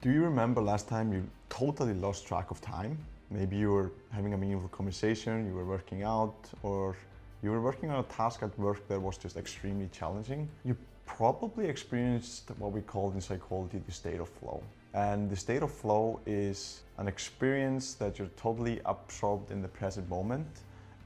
Do you remember last time you totally lost track of time? Maybe you were having a meaningful conversation, you were working out, or you were working on a task at work that was just extremely challenging. You probably experienced what we call in psychology the state of flow. And the state of flow is an experience that you're totally absorbed in the present moment,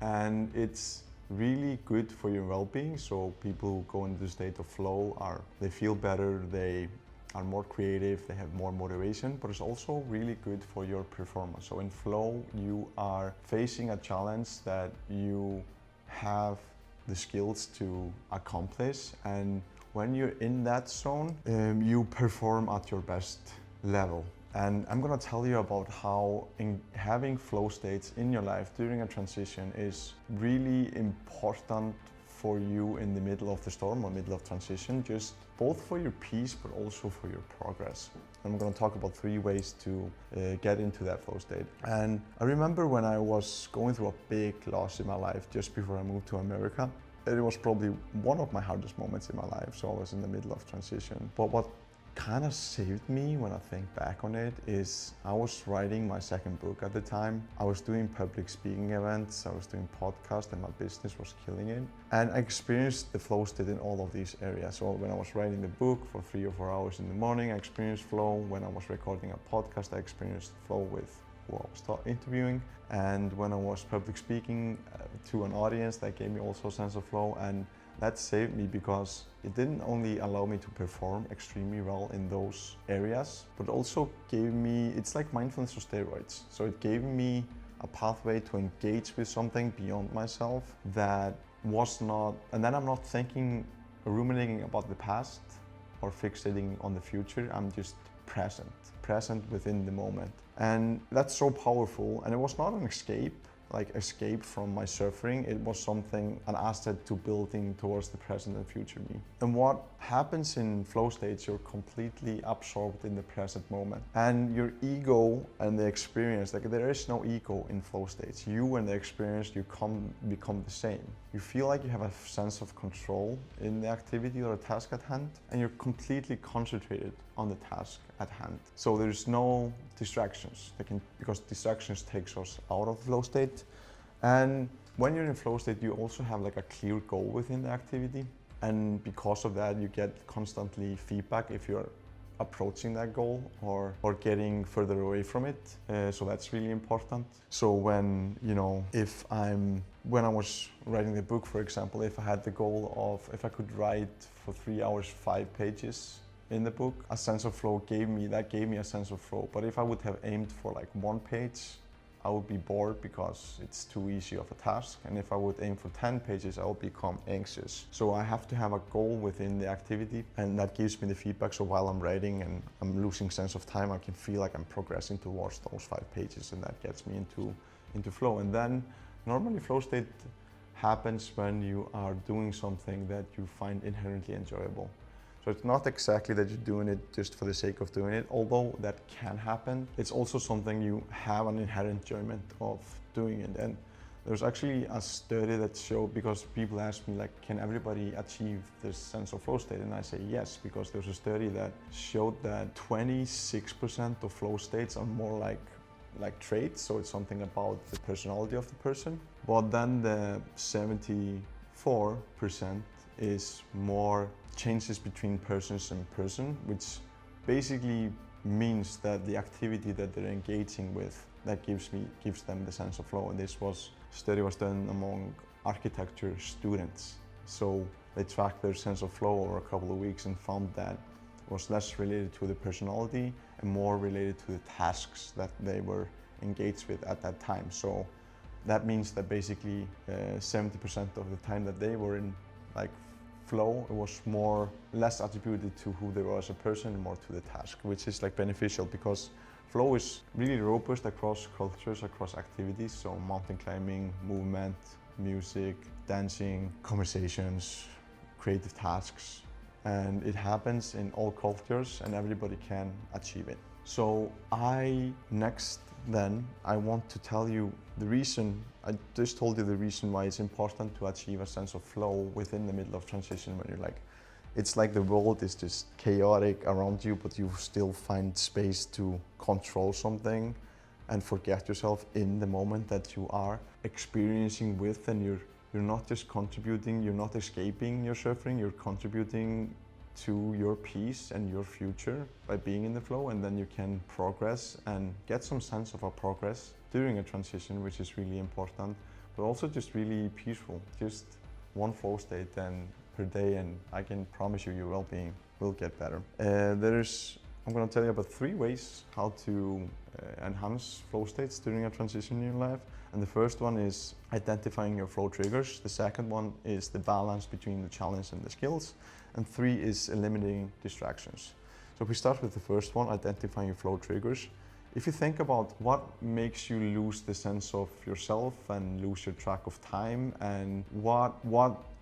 and it's really good for your well-being. So people who go into the state of flow they feel better, they are more creative, they have more motivation, but it's also really good for your performance. So in flow, you are facing a challenge that you have the skills to accomplish, and when you're in that zone, you perform at your best level. And I'm gonna tell you about how having flow states in your life during a transition is really important for you in the middle of the storm or middle of transition, just both for your peace but also for your progress. I'm going to talk about 3 ways to get into that flow state. And I remember when I was going through a big loss in my life just before I moved to America. It was probably one of my hardest moments in my life, so I was in the middle of transition. But what kind of saved me when I think back on it is I was writing my second book at the time. I was doing public speaking events, I was doing podcasts, and my business was killing it. And I experienced the flow state in all of these areas. So when I was writing the book for 3 or 4 hours in the morning, I experienced flow. When I was recording a podcast, I experienced flow with who I was interviewing. And when I was public speaking to an audience, that gave me also a sense of flow. And that saved me because it didn't only allow me to perform extremely well in those areas, but also gave me, it's like mindfulness or steroids. So it gave me a pathway to engage with something beyond myself that was not, and then I'm not thinking, ruminating about the past or fixating on the future. I'm just present within the moment. And that's so powerful. And it was not an escape from my suffering. It was something, an asset to building towards the present and future me. And what happens in flow states, you're completely absorbed in the present moment. And your ego and the experience, there is no ego in flow states. You and the experience, become the same. You feel like you have a sense of control in the activity or a task at hand, and you're completely concentrated on the task at hand. So there's no distractions, because distractions takes us out of the flow state. And when you're in flow state, you also have like a clear goal within the activity. And because of that, you get constantly feedback if you're approaching that goal or getting further away from it. So that's really important. So when I was writing the book, for example, if I had the goal of, if I could write for 3 hours, 5 pages in the book, a sense of flow gave me a sense of flow. But if I would have aimed for like 1 page, I would be bored because it's too easy of a task. And if I would aim for 10 pages, I would become anxious. So I have to have a goal within the activity, and that gives me the feedback. So while I'm writing and I'm losing sense of time, I can feel like I'm progressing towards those 5 pages, and that gets me into flow. And then normally flow state happens when you are doing something that you find inherently enjoyable. So it's not exactly that you're doing it just for the sake of doing it, although that can happen. It's also something you have an inherent enjoyment of doing it. And there's actually a study that showed, because people ask me, like, can everybody achieve this sense of flow state? And I say yes, because there's a study that showed that 26% of flow states are more like traits, so it's something about the personality of the person. But then the 74% is more changes between persons and person, which basically means that the activity that they're engaging with, that gives them the sense of flow. And this study was done among architecture students. So they tracked their sense of flow over a couple of weeks and found that it was less related to the personality and more related to the tasks that they were engaged with at that time. So that means that basically 70% of the time that they were in flow, it was less attributed to who they were as a person and more to the task, which is beneficial because flow is really robust across cultures, across activities. So mountain climbing, movement, music, dancing, conversations, creative tasks. And it happens in all cultures and everybody can achieve it. So I want to tell you the reason. I just told you the reason why it's important to achieve a sense of flow within the middle of transition, when you're It's like the world is just chaotic around you, but you still find space to control something and forget yourself in the moment that you are experiencing with, and you're not just contributing, you're not escaping your suffering, you're contributing to your peace and your future by being in the flow, and then you can progress and get some sense of a progress during a transition, which is really important, but also just really peaceful. Just one flow state and per day, and I can promise you your well-being will get better. I'm going to tell you about 3 ways how to enhance flow states during a transition in your life. And the first one is identifying your flow triggers. The second one is the balance between the challenge and the skills. And 3 is eliminating distractions. So if we start with the first one, identifying your flow triggers. If you think about what makes you lose the sense of yourself and lose your track of time, and what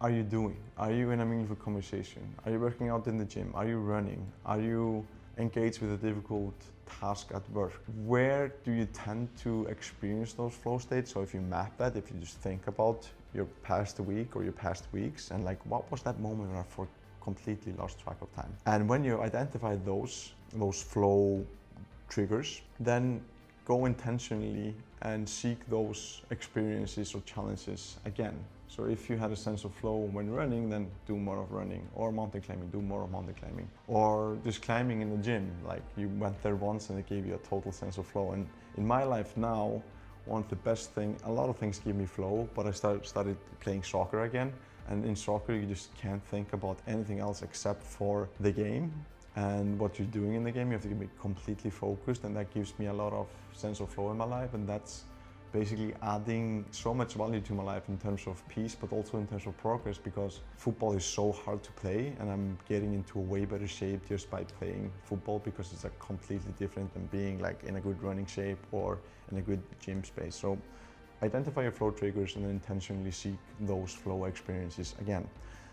are you doing? Are you in a meaningful conversation? Are you working out in the gym? Are you running? Are you engaged with a difficult task at work? Where do you tend to experience those flow states? So if you map that, if you just think about your past week or your past weeks, and like, what was that moment when I completely lost track of time? And when you identify those flow triggers, then go intentionally and seek those experiences or challenges again. So if you had a sense of flow when running, then do more of running, or mountain climbing, do more of mountain climbing, or just climbing in the gym, like you went there once and it gave you a total sense of flow. And in my life now, one of the best things, a lot of things give me flow, but I started playing soccer again. And in soccer, you just can't think about anything else except for the game and what you're doing in the game. You have to be completely focused, and that gives me a lot of sense of flow in my life, and that's basically adding so much value to my life in terms of peace, but also in terms of progress, because football is so hard to play, and I'm getting into a way better shape just by playing football, because it's completely different than being like in a good running shape or in a good gym space. So identify your flow triggers and then intentionally seek those flow experiences again.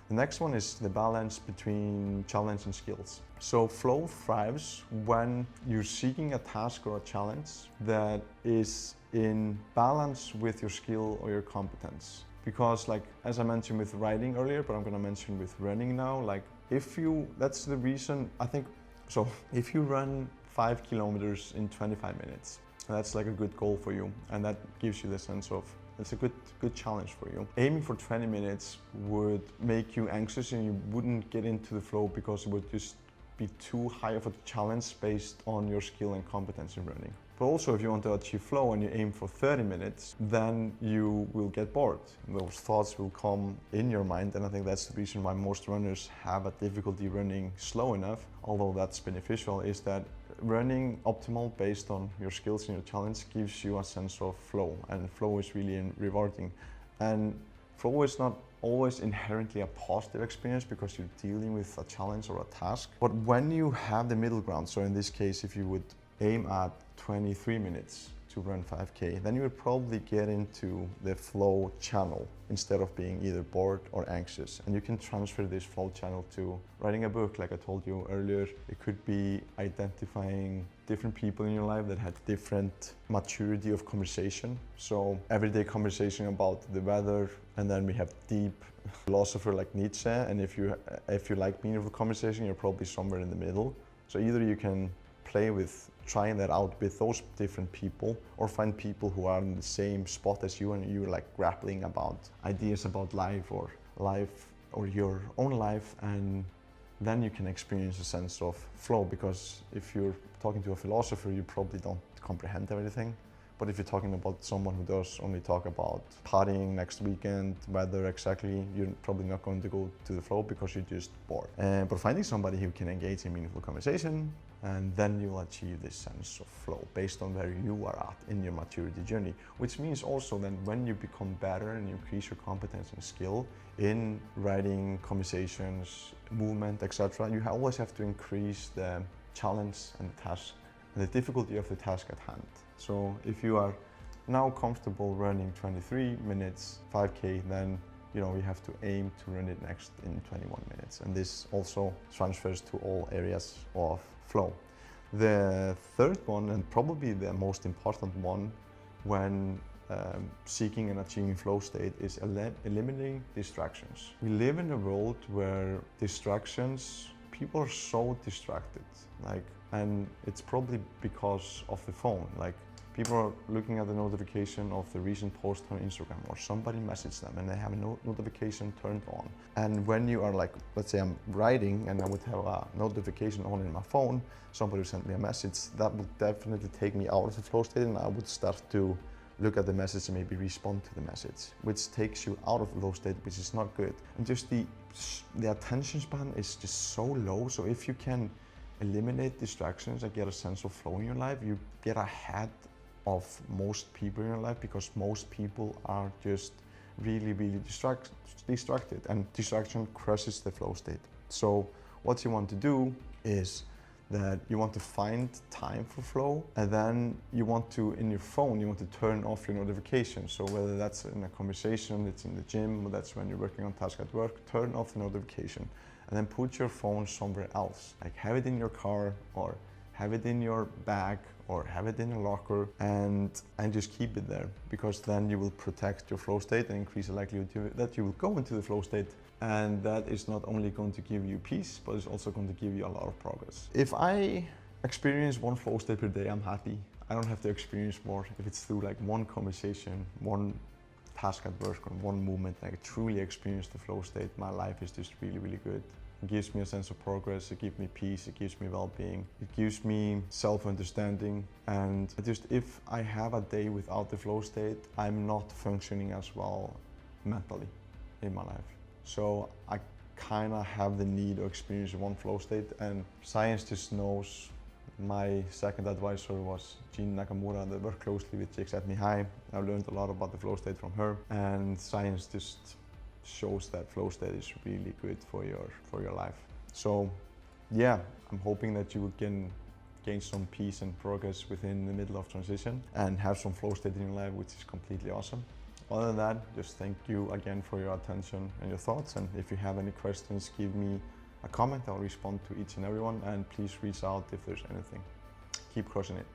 The next one is the balance between challenge and skills. So flow thrives when you're seeking a task or a challenge that is in balance with your skill or your competence. Because like, as I mentioned with riding earlier, but I'm gonna mention with running now, like that's the reason I think, so if you run 5 kilometers in 25 minutes, that's like a good goal for you, and that gives you the sense of, it's a good challenge for you. Aiming for 20 minutes would make you anxious, and you wouldn't get into the flow because it would just be too high of a challenge based on your skill and competence in running. But also, if you want to achieve flow and you aim for 30 minutes, then you will get bored. Those thoughts will come in your mind, and I think that's the reason why most runners have a difficulty running slow enough, although that's beneficial, is that running optimal based on your skills and your challenge gives you a sense of flow, and flow is really rewarding. And flow is not always inherently a positive experience because you're dealing with a challenge or a task. But when you have the middle ground, so in this case, if you would aim at 23 minutes to run 5K, then you would probably get into the flow channel instead of being either bored or anxious. And you can transfer this flow channel to writing a book, like I told you earlier. It could be identifying different people in your life that had different maturity of conversation. So everyday conversation about the weather, and then we have deep philosopher like Nietzsche. And if you like meaningful conversation, you're probably somewhere in the middle. So either you can play with trying that out with those different people, or find people who are in the same spot as you, and you're like grappling about ideas about life or your own life, and then you can experience a sense of flow. Because if you're talking to a philosopher, you probably don't comprehend everything. But if you're talking about someone who does only talk about partying next weekend, weather exactly, you're probably not going to go to the flow because you're just bored. But finding somebody who can engage in meaningful conversation, and then you'll achieve this sense of flow based on where you are at in your maturity journey. Which means also that when you become better and you increase your competence and skill in writing, conversations, movement, etc., you always have to increase the challenge and the task and the difficulty of the task at hand. So if you are now comfortable running 23 minutes 5K, then you have to aim to run it next in 21 minutes. And this also transfers to all areas of flow. The third one, and probably the most important one when seeking and achieving flow state is eliminating distractions. We live in a world where people are so distracted, and it's probably because of the phone. People are looking at the notification of the recent post on Instagram, or somebody messaged them and they have a notification turned on. And when you are let's say I'm writing and I would have a notification on in my phone, somebody would send me a message, that would definitely take me out of the flow state, and I would start to look at the message and maybe respond to the message, which takes you out of the flow state, which is not good. And just the attention span is just so low. So if you can eliminate distractions and get a sense of flow in your life, you get ahead of most people in your life, because most people are just really distracted, and distraction crushes the flow state. So what you want to do is that you want to find time for flow, and then you want to, in your phone, you want to turn off your notifications. So whether that's in a conversation, it's in the gym, or that's when you're working on task at work, turn off the notification and then put your phone somewhere else. Have it in your car, or have it in your bag, or have it in a locker, and just keep it there, because then you will protect your flow state and increase the likelihood that you will go into the flow state. And that is not only going to give you peace, but it's also going to give you a lot of progress. If I experience one flow state per day, I'm happy. I don't have to experience more. If it's through one conversation, one task at work, or one movement, I truly experience the flow state, my life is just really good. It gives me a sense of progress, it gives me peace, it gives me well-being, it gives me self-understanding, and if I have a day without the flow state, I'm not functioning as well mentally in my life. So I kind of have the need to experience one flow state, and science just knows. My second advisor was Jean Nakamura that worked closely with Jake At Me High. I learned a lot about the flow state from her, and science just shows that flow state is really good for your life. So yeah, I'm hoping that you can gain some peace and progress within the middle of transition and have some flow state in your life, which is completely awesome. Other than that, just thank you again for your attention and your thoughts, and if you have any questions, give me a comment. I'll respond to each and every one, and please reach out if there's anything. Keep crushing it.